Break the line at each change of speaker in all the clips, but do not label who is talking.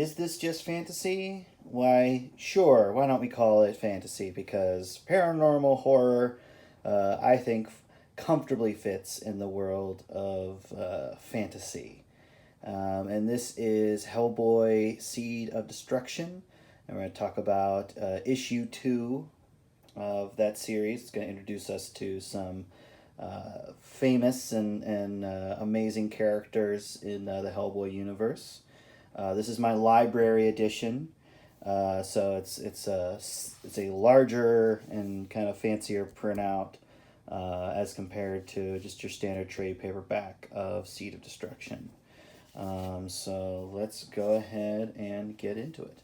is this just fantasy? Why, sure, why don't we call it fantasy? Because paranormal horror, I think, comfortably fits in the world of fantasy. And this is Hellboy Seed of Destruction. And we're going to talk about issue 2 of that series. It's going to introduce us to some famous and amazing characters in the Hellboy universe. This is my library edition, so it's a larger and kind of fancier printout as compared to just your standard trade paperback of Seed of Destruction. So let's go ahead and get into it.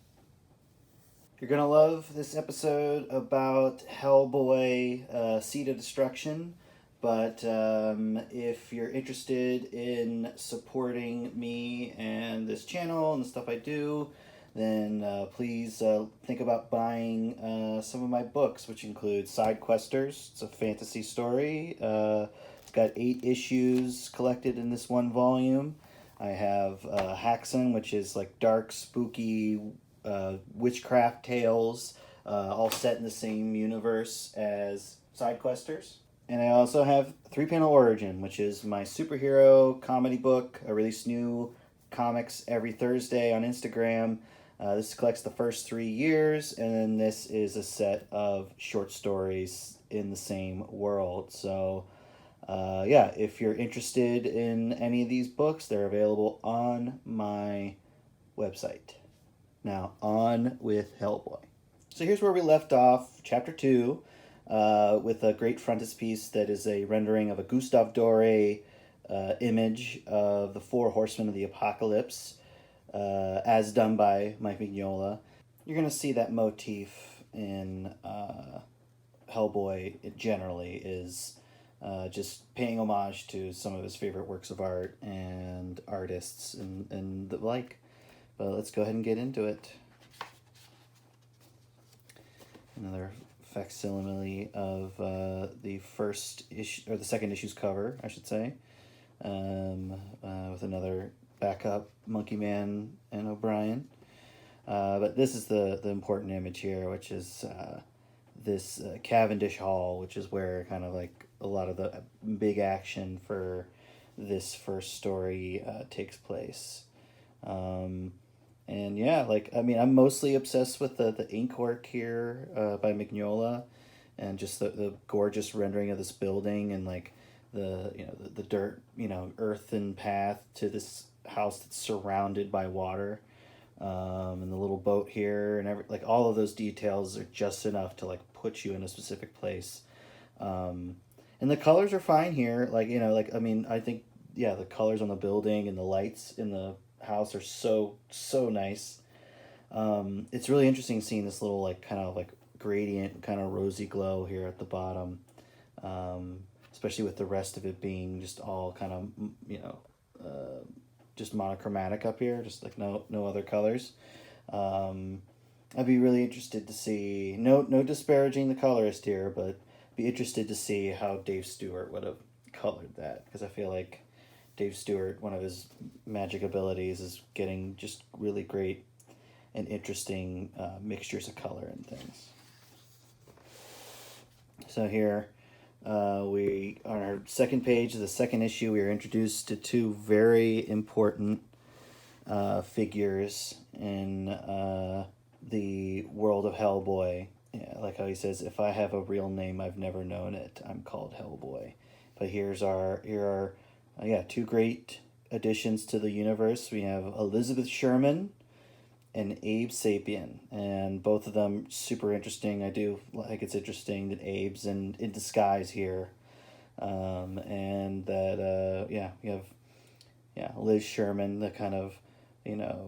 You're going to love this episode about Hellboy, Seed of Destruction. But if you're interested in supporting me and this channel and the stuff I do, then please think about buying some of my books, which include Side Questers. It's a fantasy story. It's got 8 issues collected in this one volume. I have Haxon, which is like dark, spooky witchcraft tales, all set in the same universe as Side Questers. And I also have 3-Panel Origin, which is my superhero comedy book. I release new comics every Thursday on Instagram. This collects the first 3 years, and then this is a set of short stories in the same world. So, yeah, if you're interested in any of these books, they're available on my website. Now, on with Hellboy. So here's where we left off, Chapter 2. With a great frontispiece that is a rendering of a Gustave Doré image of the 4 Horsemen of the Apocalypse, as done by Mike Mignola. You're going to see that motif in Hellboy generally is just paying homage to some of his favorite works of art and artists and the like. But let's go ahead and get into it. Another facsimile of the first issue, or the second issue's cover, I should say, with another backup Monkey Man and O'Brien. But this is the important image here, which is this Cavendish Hall, which is where kind of like a lot of the big action for this first story takes place. And yeah, like, I mean, I'm mostly obsessed with the ink work here by Mignola, and just the gorgeous rendering of this building, and like the dirt, earthen path to this house that's surrounded by water, and the little boat here, and like all of those details are just enough to like put you in a specific place. And the colors are fine here, I mean, I think, yeah, the colors on the building and the lights in the house are so nice. It's really interesting seeing this little like kind of like gradient, kind of rosy glow here at the bottom, especially with the rest of it being just all kind of just monochromatic up here, just like no other colors. I'd be really interested to see, no disparaging the colorist here, but be interested to see how Dave Stewart would have colored that, because I feel like Dave Stewart, one of his magic abilities is getting just really great and interesting mixtures of color and things. So here, we on our second page of the second issue, we are introduced to 2 very important figures in the world of Hellboy. Yeah, like how he says, "If I have a real name, I've never known it. I'm called Hellboy." But here are 2 great additions to the universe. We have Elizabeth Sherman and Abe Sapien, and both of them super interesting. I do like it's interesting that Abe's in disguise here, and that you have Liz Sherman, the kind of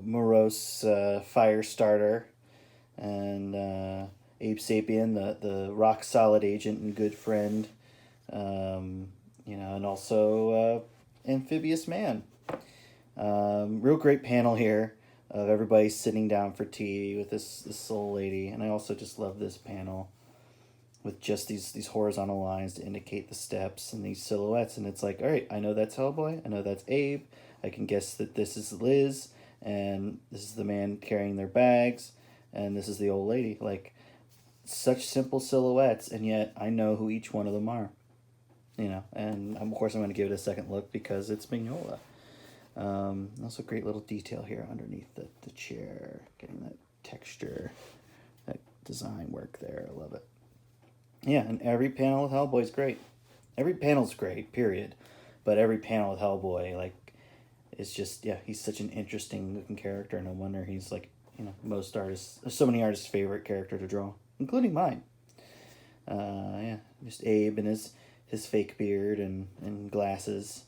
morose fire starter, and Abe Sapien, the rock solid agent and good friend, and also Amphibious Man. Real great panel here of everybody sitting down for tea with this old lady, and I also just love this panel with just these horizontal lines to indicate the steps and these silhouettes, and it's like, all right, I know that's Hellboy, I know that's Abe, I can guess that this is Liz, and this is the man carrying their bags, and this is the old lady. Like, such simple silhouettes, and yet I know who each one of them are. And of course I'm going to give it a second look because it's Mignola. Also great little detail here underneath the chair, getting that texture, that design work there. I love it. Yeah, and every panel with Hellboy is great. Every panel's great, period. But every panel with Hellboy, like, is just, yeah, he's such an interesting looking character, and no wonder he's like, most artists, so many artists' favorite character to draw, including mine. Yeah, just Abe and his fake beard and glasses.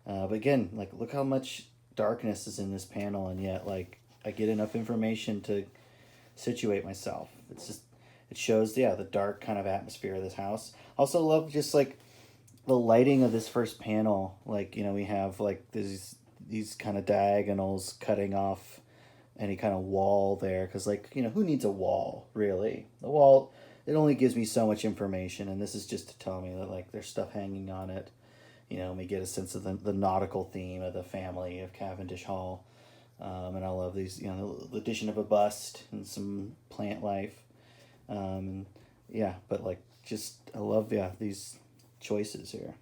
But again, like, look how much darkness is in this panel, and yet, like, I get enough information to situate myself. It shows, the dark kind of atmosphere of this house. Also love just, like, the lighting of this first panel. Like, we have, like, these kind of diagonals cutting off any kind of wall there. Because, like, who needs a wall, really? The wall, it only gives me so much information, and this is just to tell me that, like, there's stuff hanging on it. We get a sense of the nautical theme of the family of Cavendish Hall. And I love these, the addition of a bust and some plant life. But, like, just, I love, these choices here.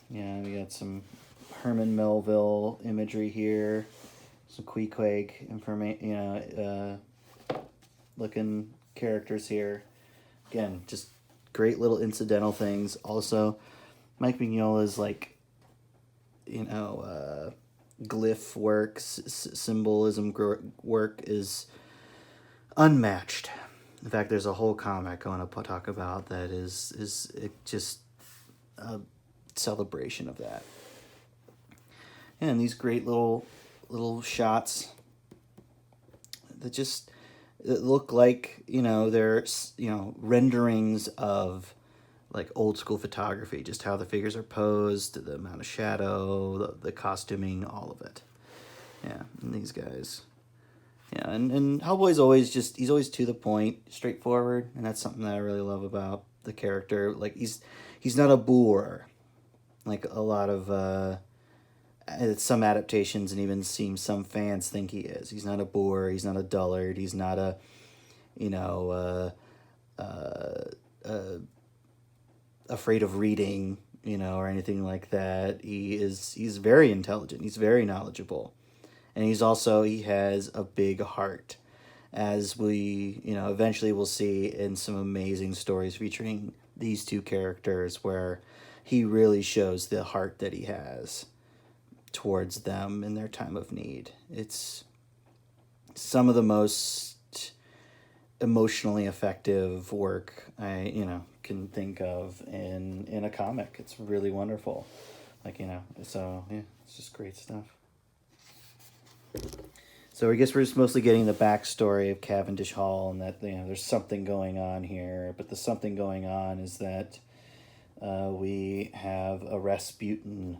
Yeah, we got some Herman Melville imagery here. Some Queequeg looking characters here. Again, just great little incidental things. Also, Mike Mignola's, like, glyph work, symbolism work is unmatched. In fact, there's a whole comic I want to talk about that is just a celebration of that. And these great little shots that just look like, they're, renderings of, like, old school photography, just how the figures are posed, the amount of shadow, the costuming, all of it. Yeah, and these guys. Yeah, and Hellboy's always he's always to the point, straightforward, and that's something that I really love about the character. Like, he's not a boor, like a lot of some adaptations and even some fans think he is. He's not a boor, he's not a dullard, he's not a, afraid of reading, or anything like that. He's very intelligent, he's very knowledgeable. And he has a big heart, as we, eventually we'll see in some amazing stories featuring these two characters, where he really shows the heart that he has towards them in their time of need. It's some of the most emotionally effective work I, can think of in a comic. It's really wonderful. Like, so yeah, it's just great stuff. So I guess we're just mostly getting the backstory of Cavendish Hall, and that, there's something going on here. But the something going on is that we have a Rasputin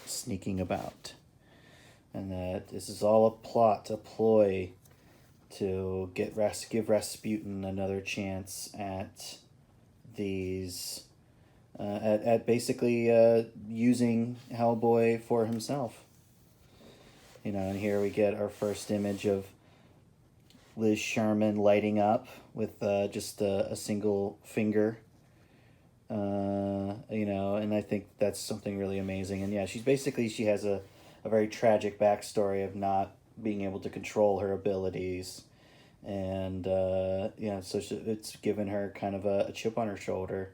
sneaking about, and that this is all a plot, a ploy to give Rasputin another chance at these, at basically using Hellboy for himself. And here we get our first image of Liz Sherman lighting up with just a single finger. And I think that's something really amazing. And yeah, she has a very tragic backstory of not being able to control her abilities. And, so it's given her kind of a chip on her shoulder.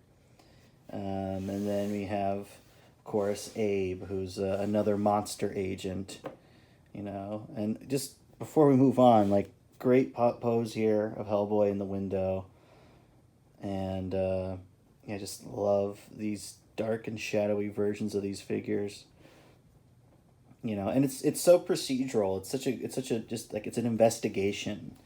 And then we have, of course, Abe, who's another monster agent. And just before we move on, like, great pose here of Hellboy in the window. And, I just love these dark and shadowy versions of these figures. And it's so procedural. It's such a just like, it's an investigation,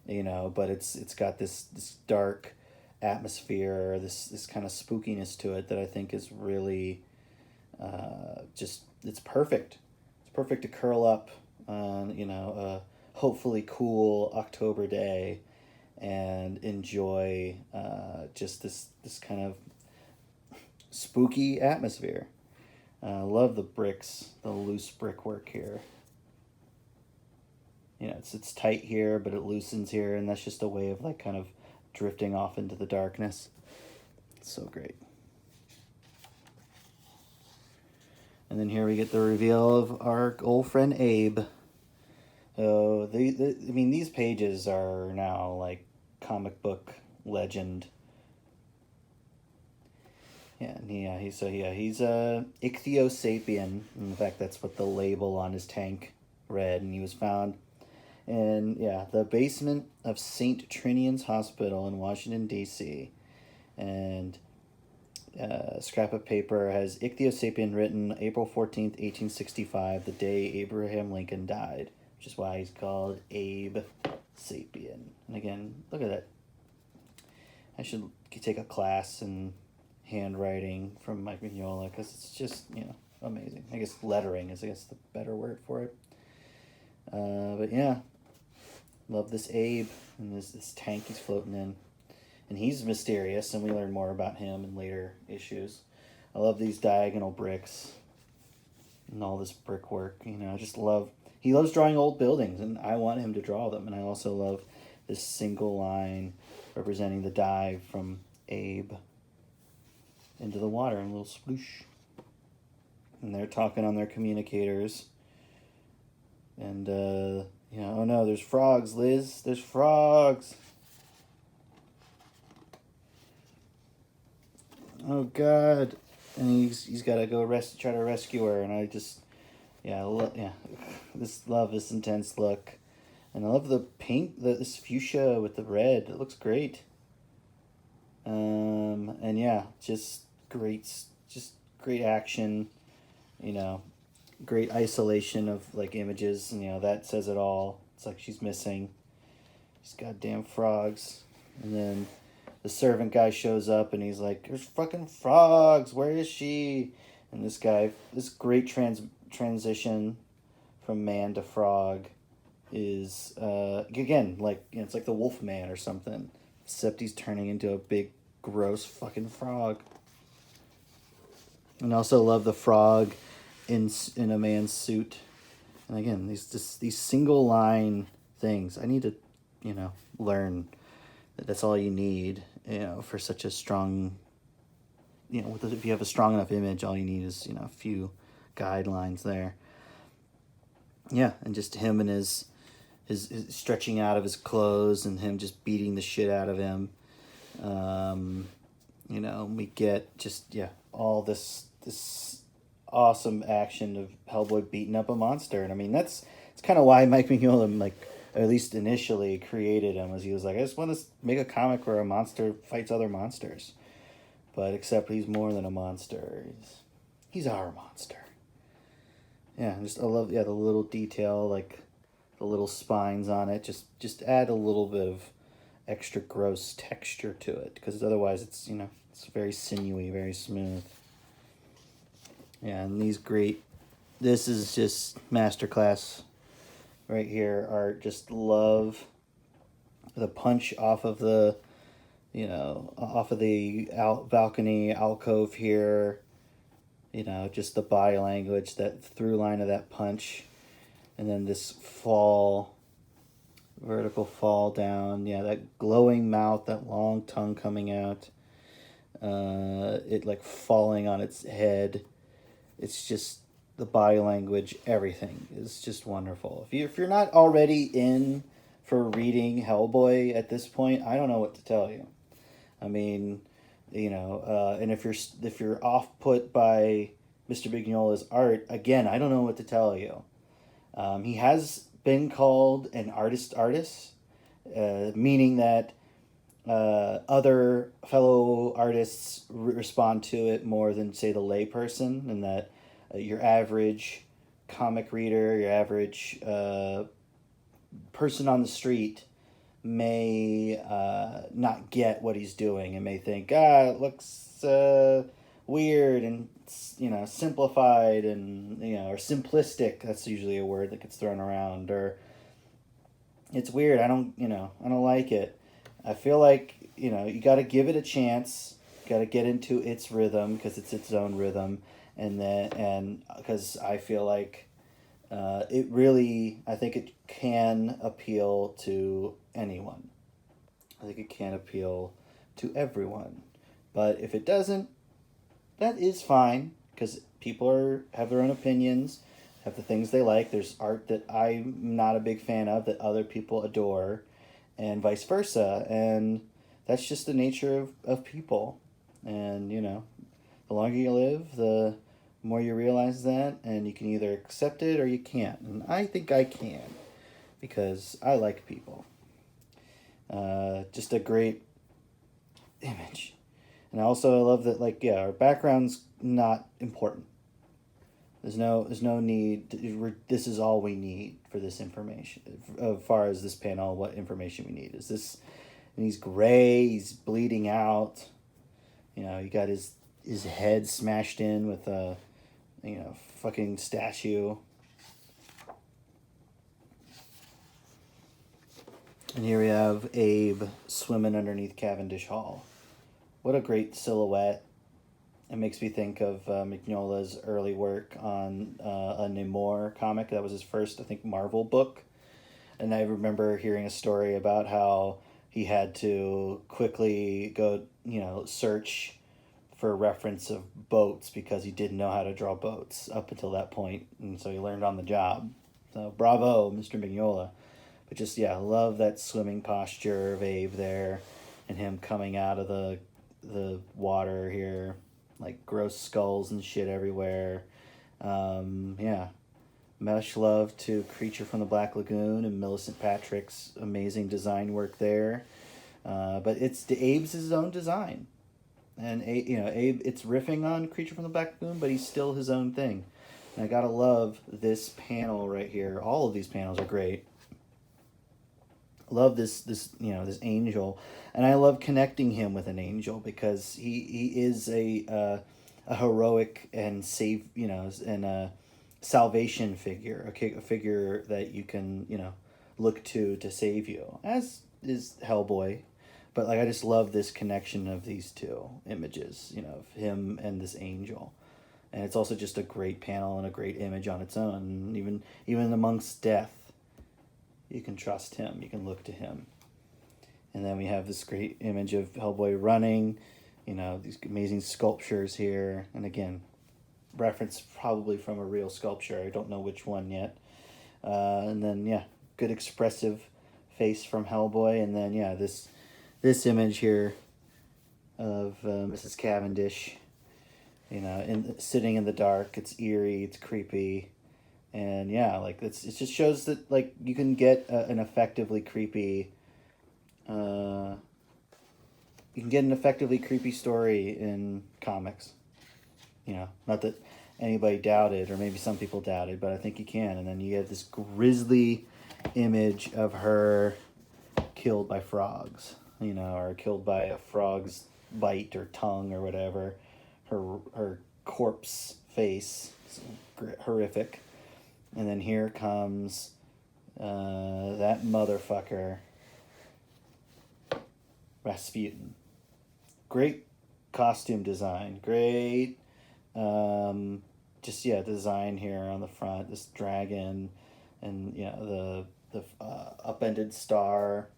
but it's got this dark atmosphere, this kind of spookiness to it that I think is really it's perfect. It's perfect to curl up on, a hopefully cool October day and enjoy just this kind of spooky atmosphere. Love the bricks, the loose brickwork here. You know, it's tight here, but it loosens here, and that's just a way of like kind of drifting off into the darkness. It's so great. And then here we get the reveal of our old friend Abe. So I mean, these pages are now like comic book legend. He's a ichthyosapien. In fact, that's what the label on his tank read, and he was found in the basement of St. Trinian's Hospital in Washington, D.C. And a scrap of paper has ichthyosapien written April 14th, 1865, the day Abraham Lincoln died, which is why he's called Abe Sapien. And again, look at that. I should take a class in handwriting from Mike Mignola, because it's just, amazing. I guess lettering is, the better word for it. But yeah, love this Abe and this tank he's floating in. And he's mysterious, and we learn more about him in later issues. I love these diagonal bricks and all this brickwork. He loves drawing old buildings, and I want him to draw them. And I also love this single line representing the dive from Abe into the water, and a little sploosh. And they're talking on their communicators. And, oh no, there's frogs, Liz. There's frogs. Oh God! And he's got to go try to rescue her, and I just, love this intense look, and I love the paint, this fuchsia with the red. It looks great. Just great action, great isolation of like images, and that says it all. It's like she's missing these goddamn frogs, and then the servant guy shows up and he's like, "There's fucking frogs. Where is she?" And this great transition from man to frog is again like it's like the Wolf Man or something, except he's turning into a big gross fucking frog. And I also love the frog in a man's suit. And again, these single line things. I need to learn. That's all you need, for such a strong, if you have a strong enough image, all you need is, a few guidelines there. Yeah, and just him and his stretching out of his clothes and him just beating the shit out of him. We get just, all this awesome action of Hellboy beating up a monster. And I mean, it's kind of why Mike Mignola, at least initially, created him, was he was like, I just want to make a comic where a monster fights other monsters. But except he's more than a monster. He's our monster. Yeah, I love the little detail, like the little spines on it. Just add a little bit of extra gross texture to it, because otherwise it's very sinewy, very smooth. Yeah, and this is just masterclass right here. Art, just love the punch off of the balcony alcove here. Just the body language, that through line of that punch, and then this vertical fall down. Yeah, that glowing mouth, that long tongue coming out. It like falling on its head. It's just the body language, everything is just wonderful. If you're not already in for reading Hellboy at this point, I don't know what to tell you. I mean, and if you're off put by Mr. Mignola's art, again, I don't know what to tell you. He has been called an artist, meaning that other fellow artists respond to it more than, say, the layperson, and that your average comic reader, your average person on the street may not get what he's doing and may think, it looks weird and simplified and or simplistic. That's usually a word that gets thrown around, or it's weird. I don't like it. I feel like you got to give it a chance. got to get into its rhythm because it's its own rhythm, and because I feel like it really, I think it can appeal to anyone. I think it can appeal to everyone, but if it doesn't, that is fine because people have their own opinions, have the things they like. There's art that I'm not a big fan of that other people adore, and vice versa. And that's just the nature of people. And, the longer you live, the more you realize that, and you can either accept it or you can't. And I think I can because I like people. Just a great image. And I also love that, like, yeah, our background's not important. There's no need. This is all we need for this information. As far as this panel, what information we need is this. And he's gray. He's bleeding out. You got his head smashed in with a, fucking statue. And here we have Abe swimming underneath Cavendish Hall. What a great silhouette. It makes me think of Mignola's early work on a Namor comic. That was his first, I think, Marvel book. And I remember hearing a story about how he had to quickly go, search for reference of boats because he didn't know how to draw boats up until that point. And so he learned on the job. So bravo, Mr. Mignola. But just, yeah, I love that swimming posture of Abe there and him coming out of the water here. Like gross skulls and shit everywhere. Yeah. Much love to Creature from the Black Lagoon and Millicent Patrick's amazing design work there. But Abe's his own design. And Abe, it's riffing on Creature from the Black Lagoon, but he's still his own thing. And I gotta love this panel right here. All of these panels are great. Love this this angel, and I love connecting him with an angel because he is a heroic and and a salvation figure, a figure that you can look to save you, as is Hellboy. But like I just love this connection of these two images, of him and this angel. And it's also just a great panel and a great image on its own. Even amongst death, you can trust him. You can look to him. And then we have this great image of Hellboy running, these amazing sculptures here. And again, reference probably from a real sculpture. I don't know which one yet. And then, yeah, good expressive face from Hellboy. And then, yeah, this image here of Mrs. Cavendish, sitting in the dark. It's eerie. It's creepy. And yeah, like it just shows that like you can get an effectively creepy story in comics. Not that anybody doubted, or maybe some people doubted, but I think you can. And then you have this grisly image of her killed by frogs, or killed by a frog's bite or tongue or whatever. Her corpse face, horrific. And then here comes that motherfucker, Rasputin. Great costume design. Great, design here on the front. This dragon, and the upended star.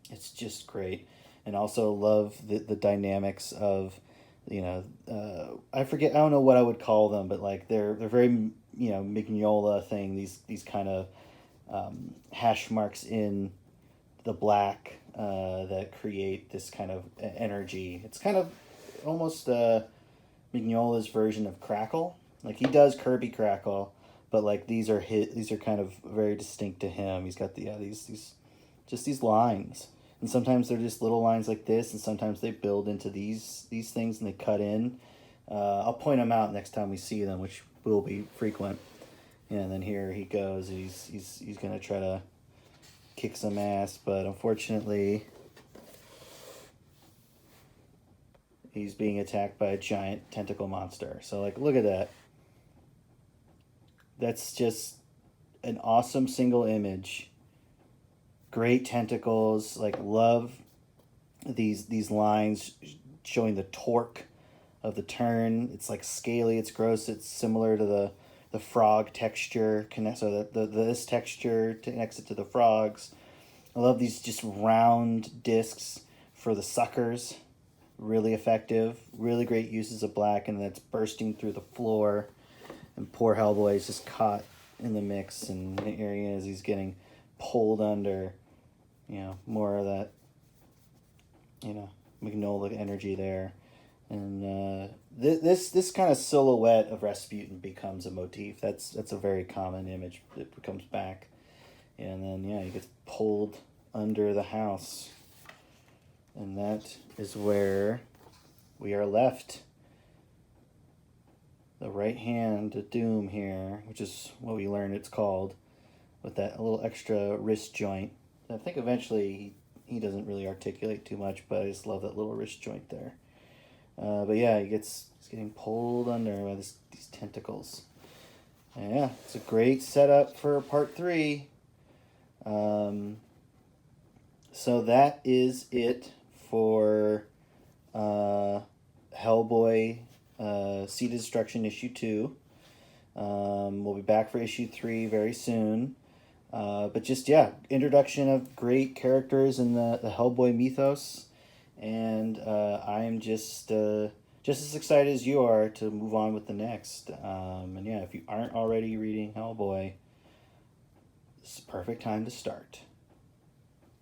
It's just great, and also love the dynamics of, I forget. I don't know what I would call them, but like they're very Mignola thing, these kind of hash marks in the black that create this kind of energy. It's kind of almost Mignola's version of Crackle. Like he does Kirby Crackle, but like these are kind of very distinct to him. He's got these lines, and sometimes they're just little lines like this, and sometimes they build into these things and they cut in. I'll point them out next time we see them, which will be frequent. And then here he goes. He's gonna try to kick some ass, but unfortunately he's being attacked by a giant tentacle monster. So like, look at that. That's just an awesome single image. Great tentacles. Like, love these lines showing the torque of the turn. It's like scaly, it's gross, it's similar to the frog texture, so that this texture connects it to the frogs. I love these just round discs for the suckers. Really effective, really great uses of black, and that's bursting through the floor. And poor Hellboy is just caught in the mix, and here he is, he's getting pulled under, more of that, Mignola energy there. And this kind of silhouette of Rasputin becomes a motif. That's a very common image that comes back. And then, he gets pulled under the house. And that is where we are left. The right hand of doom here, which is what we learned it's called, with that little extra wrist joint. I think eventually he doesn't really articulate too much, but I just love that little wrist joint there. But yeah, he's getting pulled under by these tentacles. And yeah, it's a great setup for part 3. So that is it for Hellboy Seed of Destruction issue 2. We'll be back for issue 3 very soon. But just, introduction of great characters in the Hellboy mythos. And I'm just as excited as you are to move on with the next. And if you aren't already reading Hellboy, this is the perfect time to start.